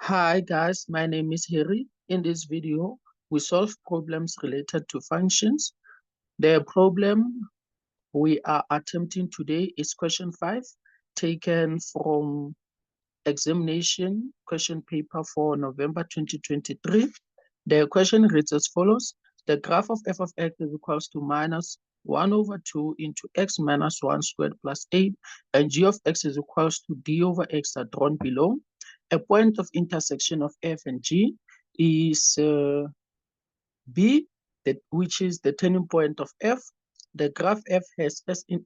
Hi guys, my name is Harry. In this video, we solve problems related to functions. The problem we are attempting today is question 5, taken from examination question paper for November 2023. The question reads as follows. The graph of f of x is equals to minus 1 over 2 into x minus 1 squared plus 8, and g of x is equals to d over x are drawn below. A point of intersection of f and g is B, which is the turning point of f. The graph f has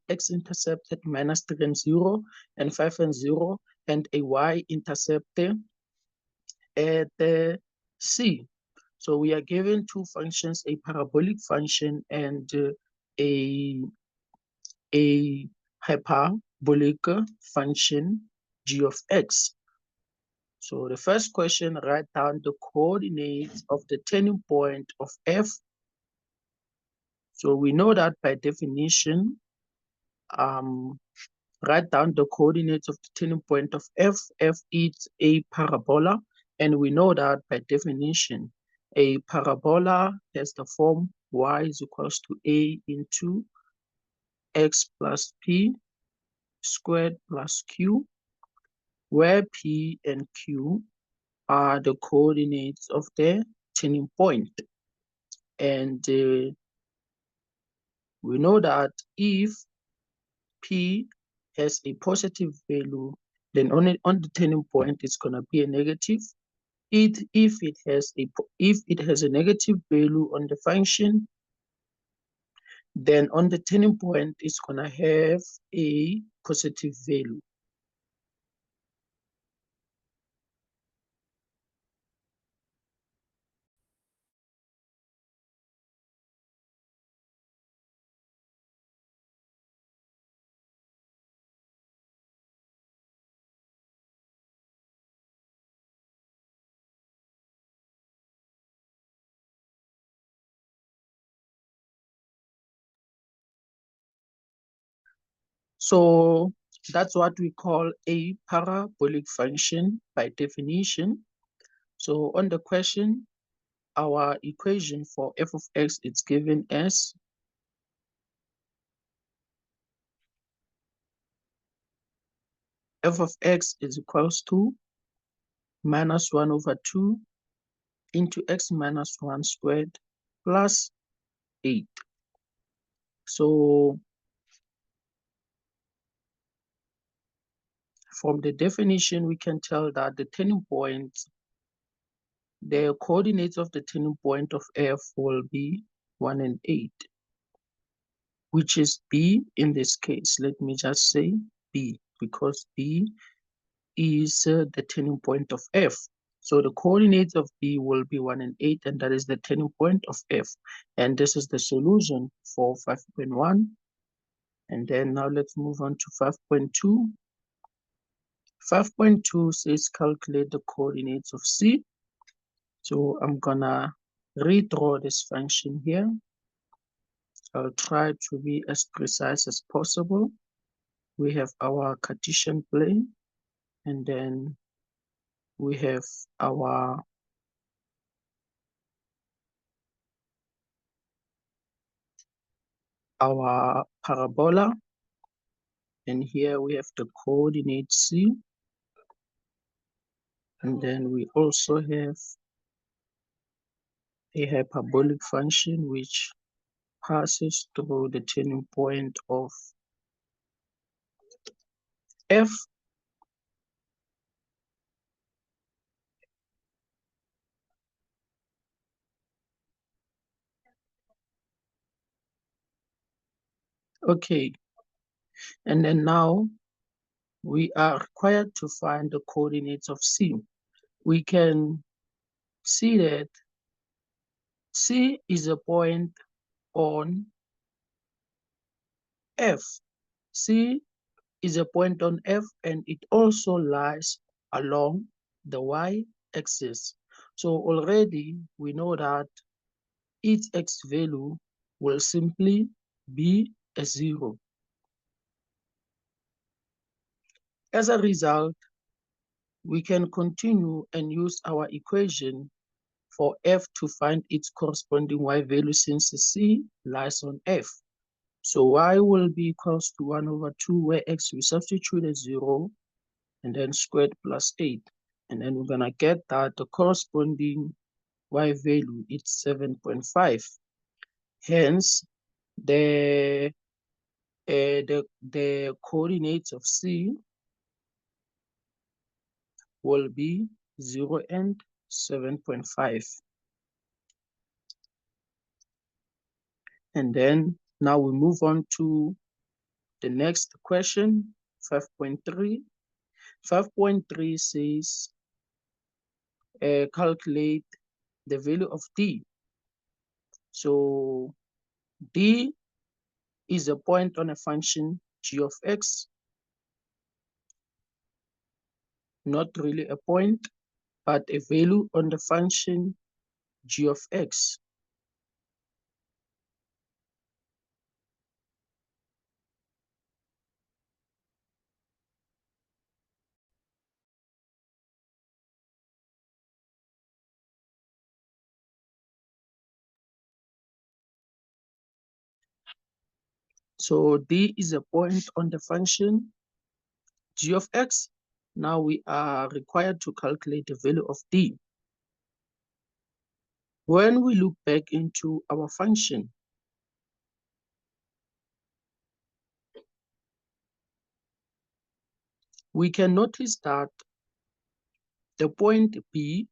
x-intercept at minus 3 and 0, and 5 and 0, and a y-intercept at c. So we are given two functions, a parabolic function and a hyperbolic function g of x. So the first question, write down the coordinates of the turning point of f. So we know that by definition, write down the coordinates of the turning point of f. F is a parabola, and we know that by definition, a parabola has the form y is equals to a into x plus p squared plus q, where p and q are the coordinates of the turning point. And we know that if p has a positive value, then on the turning point it's going to be a negative. If it has a negative value on the function, then on the turning point it's going to have a positive value. So that's what we call a parabolic function by definition. So on the question, our equation for f of x is given as f of x is equals to minus 1 over 2 into x minus 1 squared plus 8. So from the definition, we can tell that the turning point, the coordinates of the turning point of f will be 1 and 8, which is b in this case. Let me just say b, because b is the turning point of f. So the coordinates of b will be 1 and 8, and that is the turning point of f. And this is the solution for 5.1. And then now let's move on to 5.2. 5.2 says calculate the coordinates of c. So I'm gonna redraw this function here. I'll try to be as precise as possible. We have our Cartesian plane, and then we have our parabola, and here we have the coordinate c, and then we also have a hyperbolic function which passes through the turning point of f. Okay, and then now we are required to find the coordinates of c. We can see that c is a point on f. C is a point on f, and it also lies along the y-axis. So already we know that its x value will simply be a 0. As a result, we can continue and use our equation for f to find its corresponding y value since c lies on f. So y will be equals to 1 over 2, where x we substitute as 0, and then squared plus 8. And then we're going to get that the corresponding y value is 7.5. Hence, the coordinates of c will be 0 and 7.5. And then now we move on to the next question, 5.3. 5.3 says, calculate the value of d. So d is a point on a function g of x, not really a point, but a value on the function g of x. So d is a point on the function g of x. Now we are required to calculate the value of d. When we look back into our function, we can notice that the point B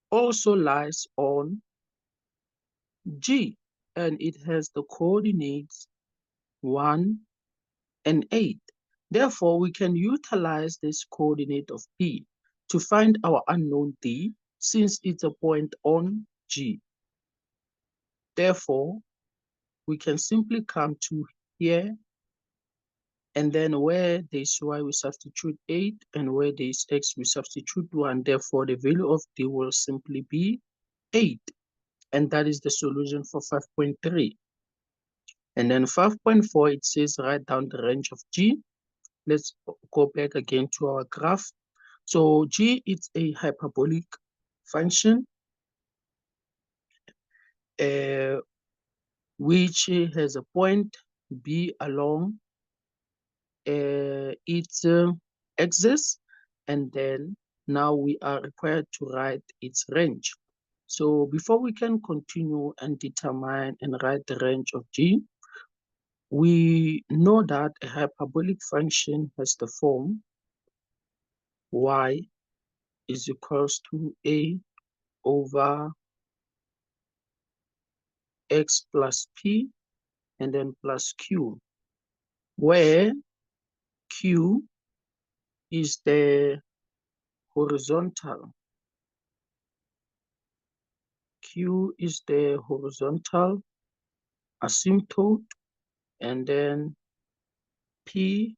also lies on G, and it has the coordinates 1 and 8. Therefore, we can utilize this coordinate of P to find our unknown D, since it's a point on G. Therefore, we can simply come to here, and then where there's y, we substitute 8, and where there's x, we substitute 1. Therefore, the value of d will simply be 8. And that is the solution for 5.3. And then 5.4, it says write down the range of g. Let's go back again to our graph. So g is a hyperbolic function, which has a point b along its axis, and then now we are required to write its range. So before we can continue and determine and write the range of g, we know that a hyperbolic function has the form y is equals to a over x plus p and then plus q, where q is the horizontal. Q is the horizontal asymptote, and then P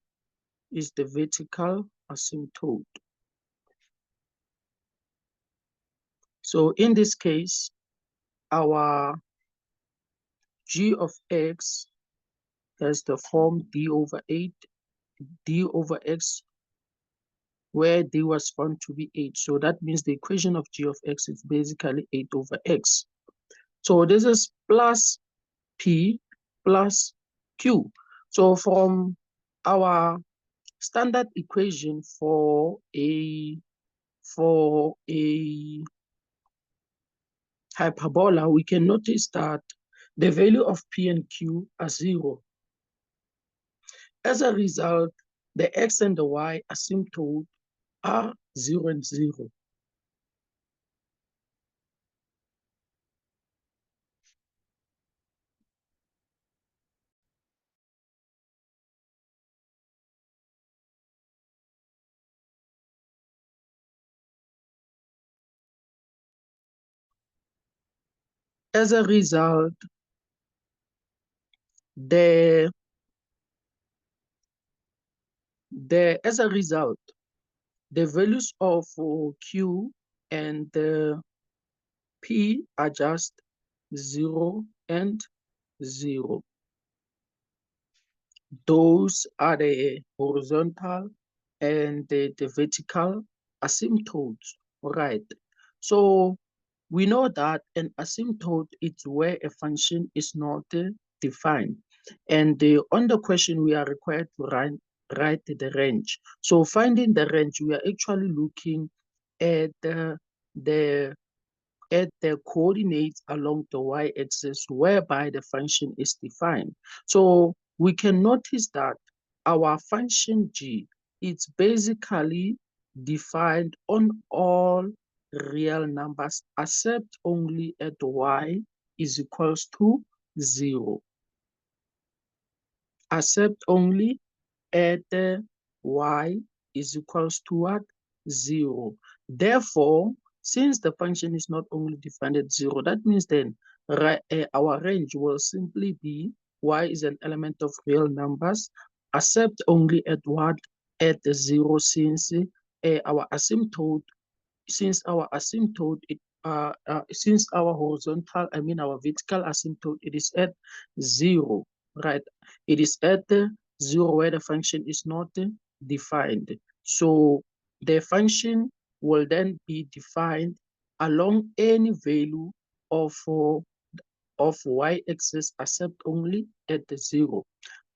is the vertical asymptote. So in this case, our g of x has the form d over 8, d over x, where d was found to be 8. So that means the equation of g of x is basically 8 over x. So this is plus p plus q. So from our standard equation for a hyperbola, we can notice that the value of p and q are 0. As a result, the x and the y asymptote are 0 and 0. As a result, the values of q and p are just 0 and 0. Those are the horizontal and the vertical asymptote, right? So we know that an asymptote is where a function is not defined. And on the question, we are required to write the range. So finding the range, we are actually looking at the at the coordinates along the y-axis whereby the function is defined. So we can notice that our function g is basically defined on all real numbers except only at y is equals to 0. Except only at y is equals to what? 0. Therefore, since the function is not only defined at 0, that means then our range will simply be y is an element of real numbers, except only at what? At the 0, since our asymptote since our asymptote, since our horizontal, I mean our vertical asymptote, it is at 0, right? It is at 0 where the function is not defined. So the function will then be defined along any value of y-axis except only at the 0.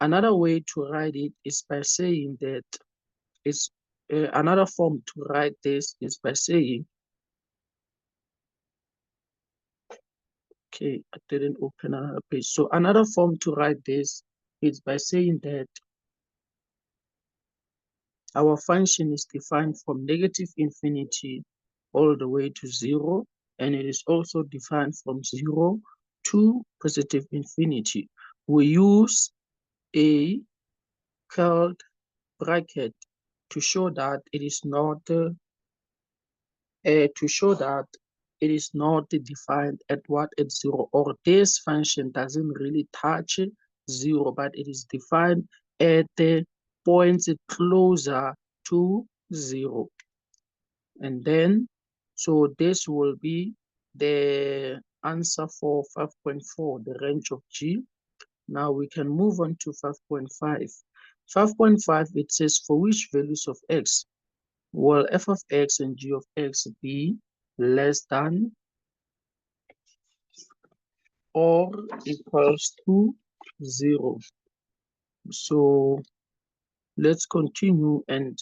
Another way to write it is by saying that it's another form to write this is by saying, okay, I didn't open another page. So another form to write this is by saying that our function is defined from negative infinity all the way to 0, and it is also defined from 0 to positive infinity. We use a curled bracket to show that it is not defined at what? At 0, or this function doesn't really touch 0, but it is defined at the points closer to 0. And then, so this will be the answer for 5.4, the range of G. Now we can move on to 5.5. 5.5, it says, for which values of x will f of x and g of x be less than or equals to 0? So let's continue and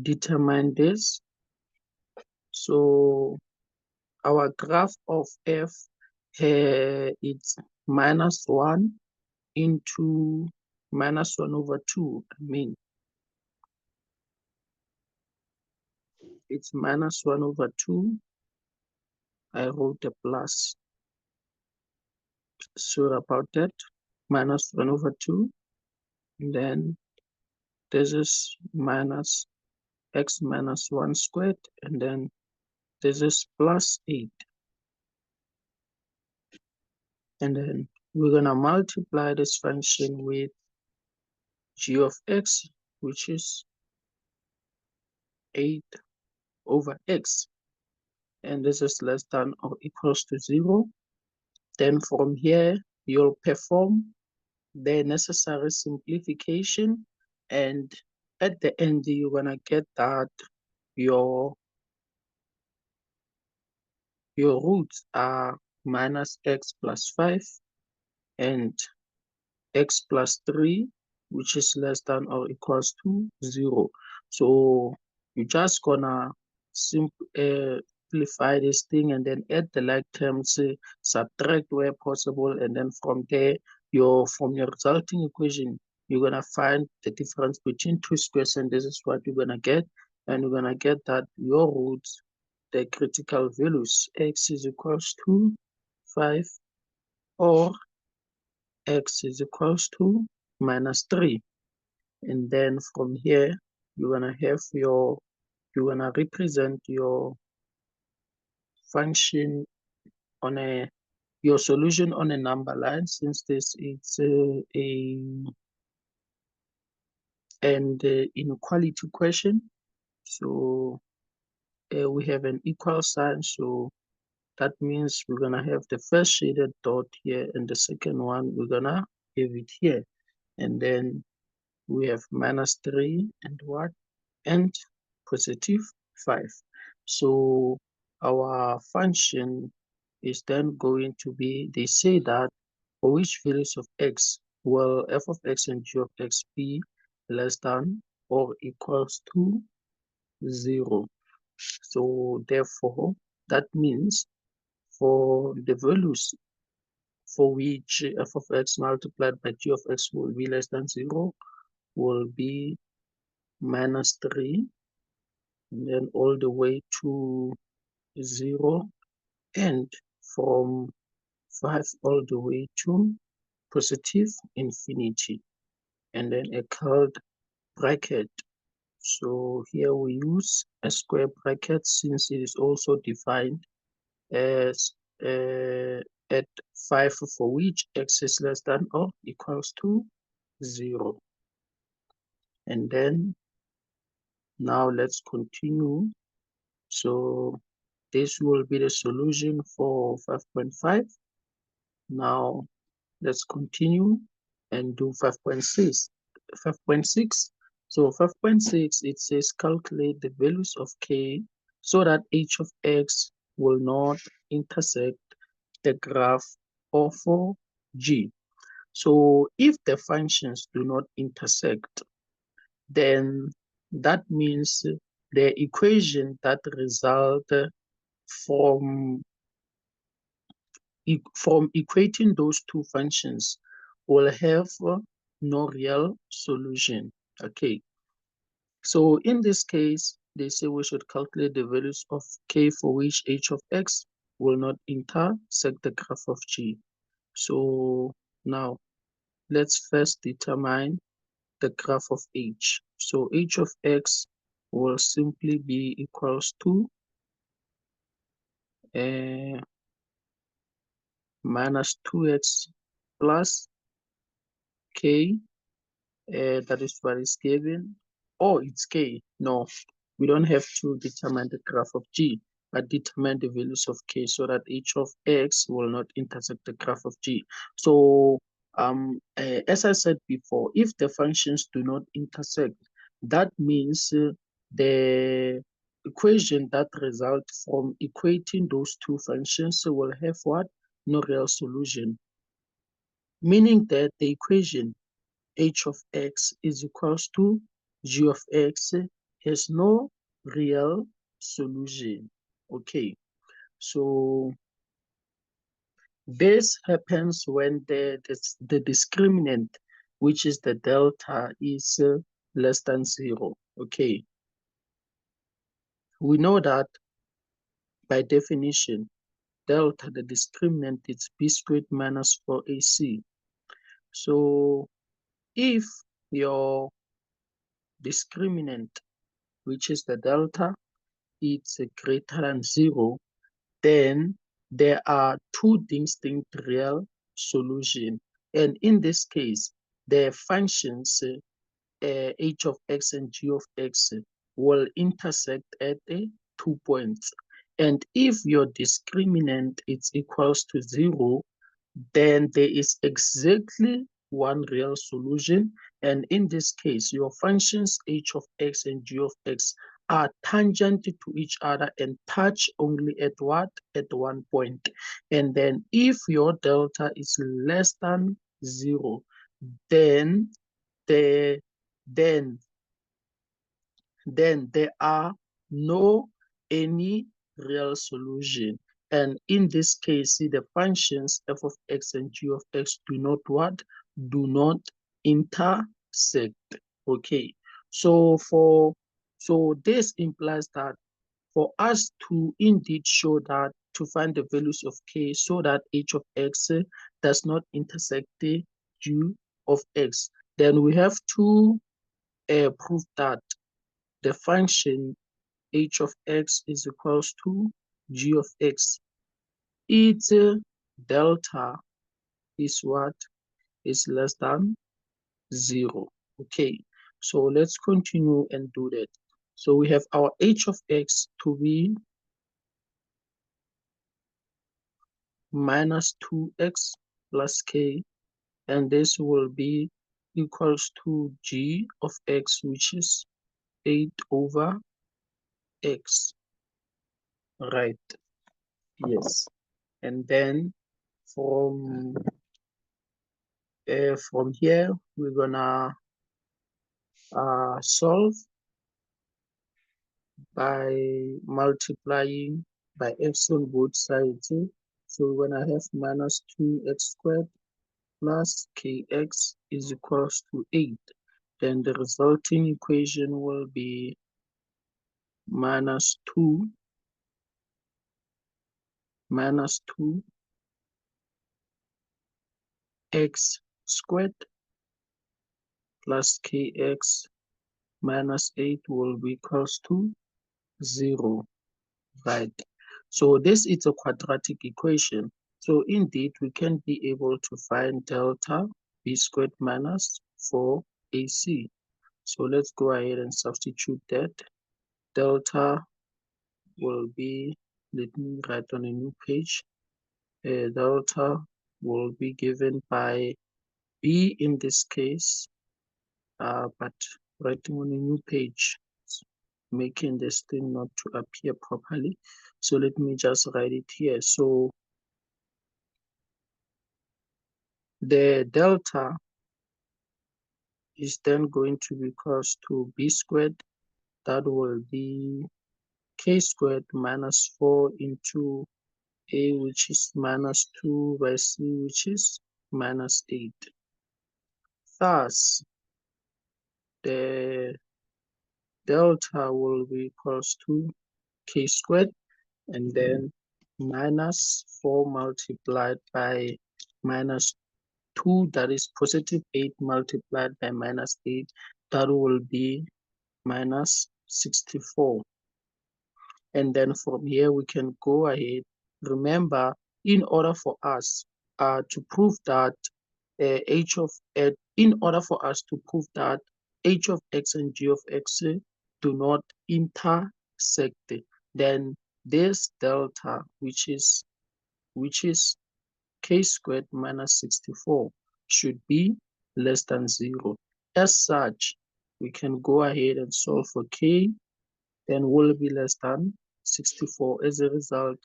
determine this. So our graph of f, it's -1 into -1/2. I mean, it's -1/2. I wrote a plus. Sorry about that. -1/2. And then this is minus x minus 1 squared. And then this is plus 8. And then we're going to multiply this function with g of x, which is 8 over x. And this is less than or equals to 0. Then from here, you'll perform the necessary simplification. And at the end, you're going to get that your roots are minus x plus 5 and x plus 3, which is less than or equals to 0. So you're just gonna simplify this thing and then add the like terms, subtract where possible, and then from there, from your resulting equation, you're gonna find the difference between two squares, and this is what you're gonna get. And you're gonna get that your roots, the critical values, x is equals to 5 or x is equals to -3. And then from here, you're gonna represent your function on your solution on a number line, since this is an inequality question. So we have an equal sign, so that means we're gonna have the first shaded dot here, and the second one we're gonna have it here. And then we have -3 and what? And +5. So our function is then going to be, they say that for which values of x will f of x and g of x be less than or equals to 0. So therefore, that means for the values for which f of x multiplied by g of x will be less than 0 will be -3 and then all the way to 0, and from 5 all the way to +infinity, and then a curved bracket. So here we use a square bracket since it is also defined as at 5 for which x is less than or equals to 0. And then now let's continue. So this will be the solution for 5.5. Now let's continue and do 5.6. 5.6. So 5.6, it says calculate the values of k so that h of x will not intersect the graph of g. So if the functions do not intersect, then that means the equation that result from equating those two functions will have no real solution. Okay, so in this case, they say we should calculate the values of k for which h of x will not intersect the graph of g. So now let's first determine the graph of h. So h of x will simply be equals to -2x plus k, that is what is given. Oh, it's k. No, we don't have to determine the graph of g, but determine the values of k so that h of x will not intersect the graph of g. So as I said before, if the functions do not intersect, that means the equation that results from equating those two functions will have what? No real solution. Meaning that the equation h of x is equals to g of x has no real solution. Okay, so this happens when the discriminant, which is the delta, is less than 0. Okay, we know that by definition, delta, the discriminant, is b squared minus 4ac. So if your discriminant, which is the delta, it's greater than 0, then there are two distinct real solutions. And in this case, the functions h of x and g of x will intersect at 2 points. And if your discriminant is equals to 0, then there is exactly one real solution. And in this case, your functions h of x and g of x are tangent to each other and touch only at what? At 1 point. And then if your delta is less than 0, then the then there are no any real solution. And in this case, see, the functions f of x and g of x do not what? Do not intersect. Okay. So this implies that for us to indeed show that, to find the values of k so that h of x does not intersect the g of x, then we have to prove that the function h of x is equals to g of x. Its delta is what? Is less than 0. Okay, so let's continue and do that. So we have our h of x to be -2x plus k, and this will be equals to g of x, which is 8 over x, right? Yes. And then from here, we're gonna solve by multiplying by x on both sides. So we're gonna have minus 2x squared plus kx is equals to 8. Then the resulting equation will be minus 2 x squared plus kx minus 8 will be equals to 0, right? So this is a quadratic equation. So indeed, we can be able to find delta b squared minus 4ac. So let's go ahead and substitute that. Delta will be, let me write on a new page. Delta will be given by b in this case, but writing on a new page, making this thing not to appear properly. So let me just write it here. So the delta is then going to be equals to b squared. That will be k squared minus 4 into a, which is minus 2, by c, which is minus 8. Thus, the delta will be equals to k squared and then minus 4 multiplied by minus 2, that is positive 8 multiplied by minus 8, that will be minus 64. And then from here we can go ahead. Remember, in order for us to prove that h of x, in order for us to prove that h of x and g of x do not intersect, then this delta, which is k squared minus 64, should be less than 0. As such, we can go ahead and solve for k, then will be less than 64. As a result,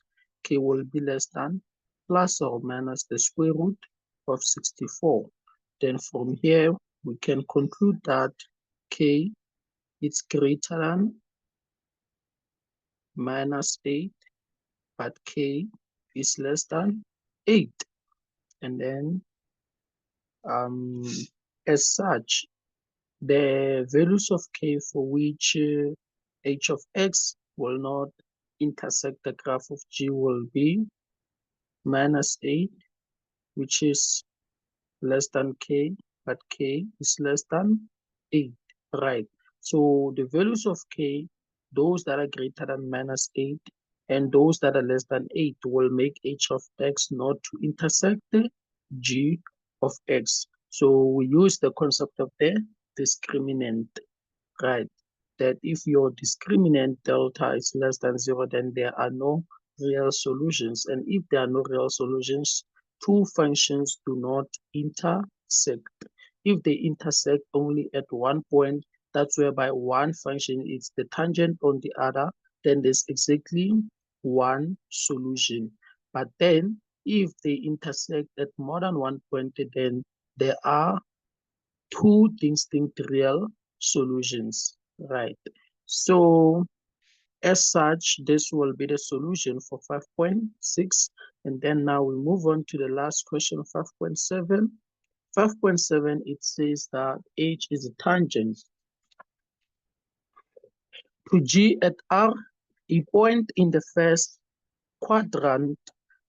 k will be less than plus or minus the square root of 64. Then from here, we can conclude that k is greater than minus 8, but k is less than 8. And then as such, the values of k for which h of x will not intersect the graph of g will be minus 8, which is less than k, but k is less than 8, right? So the values of k, those that are greater than minus 8 and those that are less than 8 will make h of x not to intersect the g of x. So we use the concept of the discriminant, right? That if your discriminant delta is less than 0, then there are no real solutions. And if there are no real solutions, two functions do not intersect. If they intersect only at one point, that's whereby one function is the tangent on the other, then there's exactly one solution. But then if they intersect at more than one point, then there are two distinct real solutions, right? So as such, this will be the solution for 5.6. And then now we move on to the last question, 5.7. 5.7, it says that h is a tangent to g at r, a point in the first quadrant.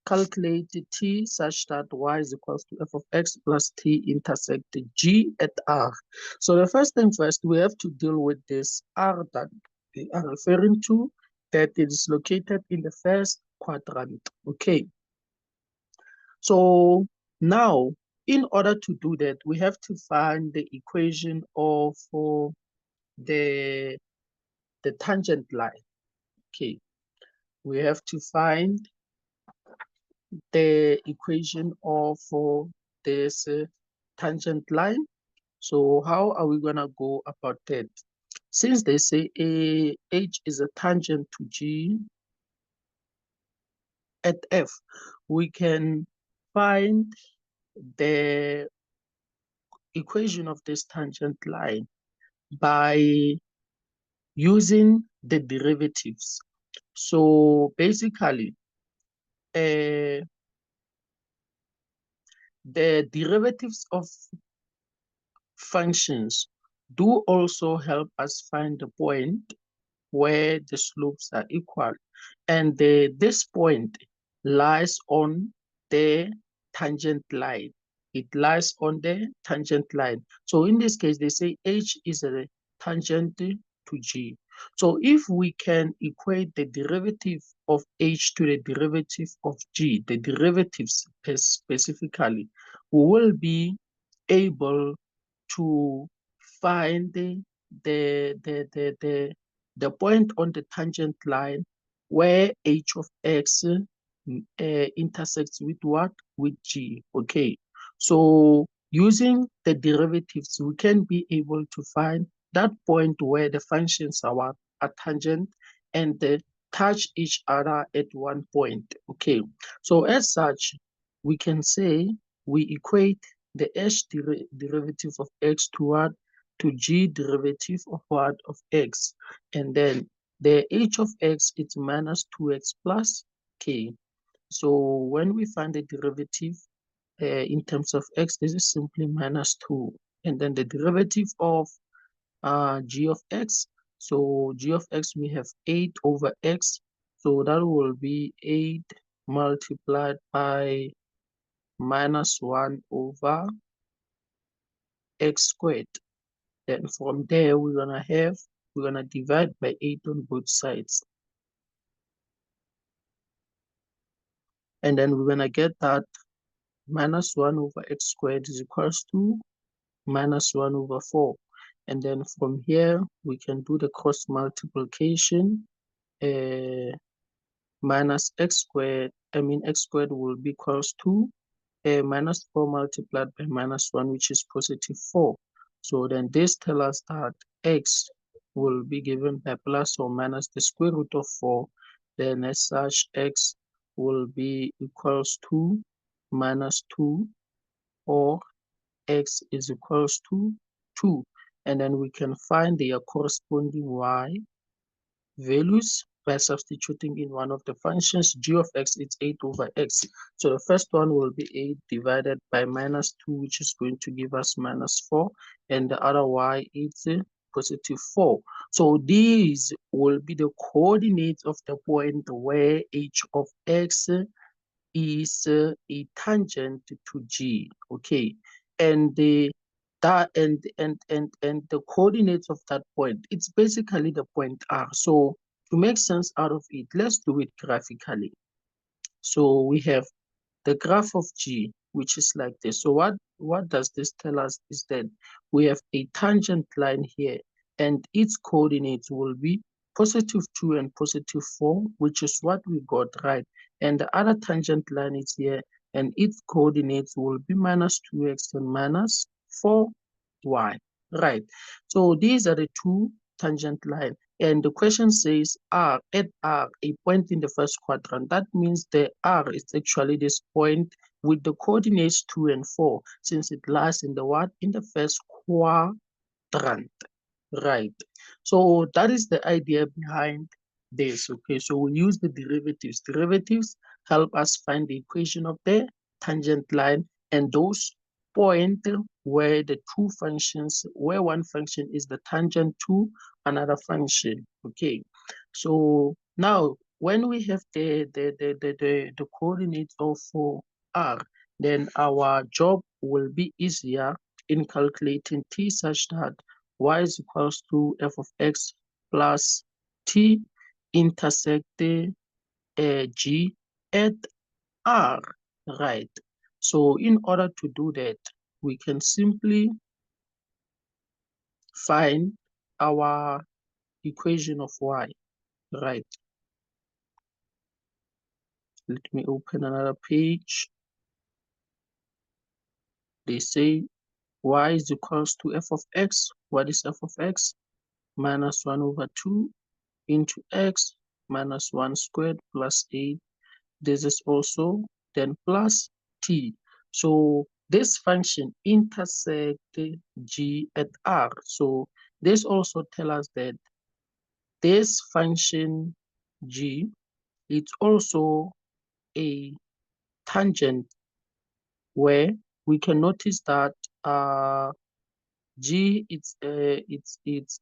Calculate t such that y is equals to f of x plus t intersect g at r. So the first thing first, we have to deal with this r that we are referring to, that it is located in the first quadrant. Okay. So now, in order to do that, we have to find the equation of the tangent line. Okay. We have to find the equation of this tangent line. So how are we gonna go about that? Since they say H is a tangent to G at F, we can find the equation of this tangent line by using the derivatives. So basically, the derivatives of functions do also help us find the point where the slopes are equal. And this point lies on the tangent line. It lies on the tangent line. So in this case, they say H is a tangent to G. So if we can equate the derivative of H to the derivative of G, the derivatives specifically, we will be able to find the point on the tangent line where h of x intersects with what? With g. Okay. So using the derivatives, we can be able to find that point where the functions are tangent and they touch each other at one point. Okay. So as such, we can say we equate the h derivative of x to what? To g derivative of what? Of x. And then the h of x is minus 2x plus k. So when we find the derivative in terms of x, this is simply minus 2. And then the derivative of g of x, so g of x, we have 8 over x. So that will be 8 multiplied by minus 1 over x squared. Then from there, we're gonna divide by 8 on both sides. And then we're gonna get that minus 1 over x squared is equals to minus 1 over 4. And then from here, we can do the cross multiplication. Minus x squared, x squared will be equals to minus 4 multiplied by minus 1, which is positive 4. So then this tells us that x will be given by plus or minus the square root of 4. Then as such, x will be equals to minus 2, or x is equals to 2. And then we can find their corresponding y values by substituting in one of the functions. G of x is 8 over x. So the first one will be 8 divided by minus 2, which is going to give us minus 4. And the other y is positive 4. So these will be the coordinates of the point where h of x is a tangent to g. Okay. And the the coordinates of that point, it's basically the point R. So to make sense out of it, let's do it graphically. So we have the graph of G, which is like this. So what does this tell us is that we have a tangent line here, and its coordinates will be positive 2 and positive 4, which is what we got right. And the other tangent line is here, and its coordinates will be minus 2x and minus 4y. Right. So these are the two tangent lines. And the question says R, at R, a point in the first quadrant. That means the R is actually this point with the coordinates 2 and 4, since it lies in the what? In the first quadrant. Right. So that is the idea behind this. Okay. So we use the derivatives. Derivatives help us find the equation of the tangent line, and those point where the two functions, where one function is the tangent to another function. Okay. So now when we have the coordinates of R, then our job will be easier in calculating t, such that y is equals to f of x plus t intersect the g at R, right? So in order to do that, we can simply find our equation of y, right? Let me open another page. They say y is equals to f of x. What is f of x? Minus 1 over 2 into x minus 1 squared plus 8. This is also then plus t. So this function intersect g at r. So this also tells us that this function g is also a tangent, where we can notice that g it's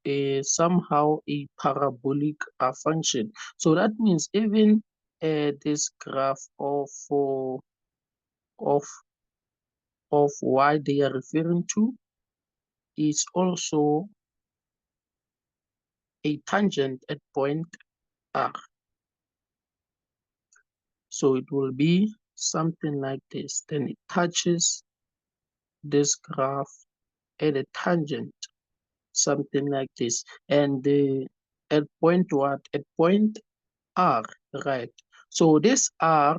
a somehow a parabolic function. So that means even this graph of of y they are referring to is also a tangent at point r. So it will be something like this. Then it touches this graph at a tangent, something like this. And at point what? At point r, right? So this r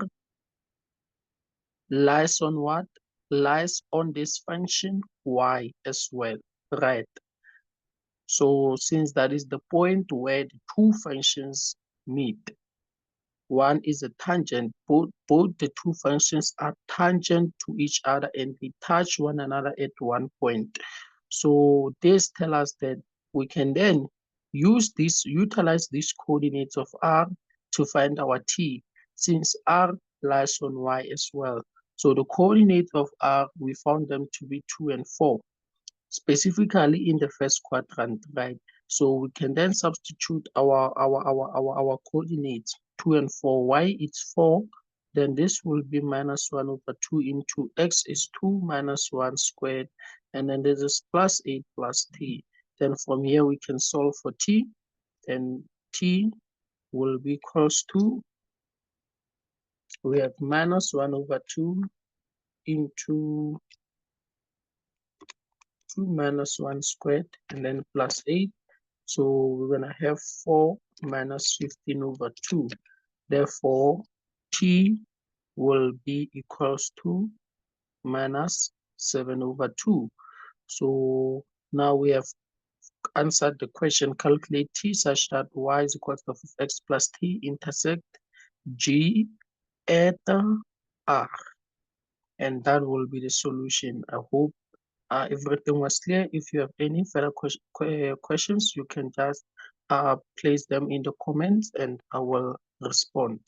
lies on what? Lies on this function y as well, right? So since that is the point where the two functions meet, one is a tangent, both the two functions are tangent to each other and they touch one another at one point. So this tells us that we can then utilize these coordinates of r to find our t, since r lies on y as well. So the coordinates of r, we found them to be 2 and 4, specifically in the first quadrant, right? So we can then substitute our coordinates 2 and 4. Y is 4, then this will be minus 1 over 2 into x is 2 minus 1 squared, and then this is plus 8 plus t. Then from here we can solve for t, and t will be equals to, we have minus 1 over 2 into 2 minus 1 squared, and then plus 8. So we're going to have 4 minus 15 over 2. Therefore, t will be equals to minus 7 over 2. So now we have answered the question. Calculate t such that y is equal to f of x plus t intersect g at r. And that will be the solution. I hope everything was clear. If you have any further questions, you can just place them in the comments and I will respond.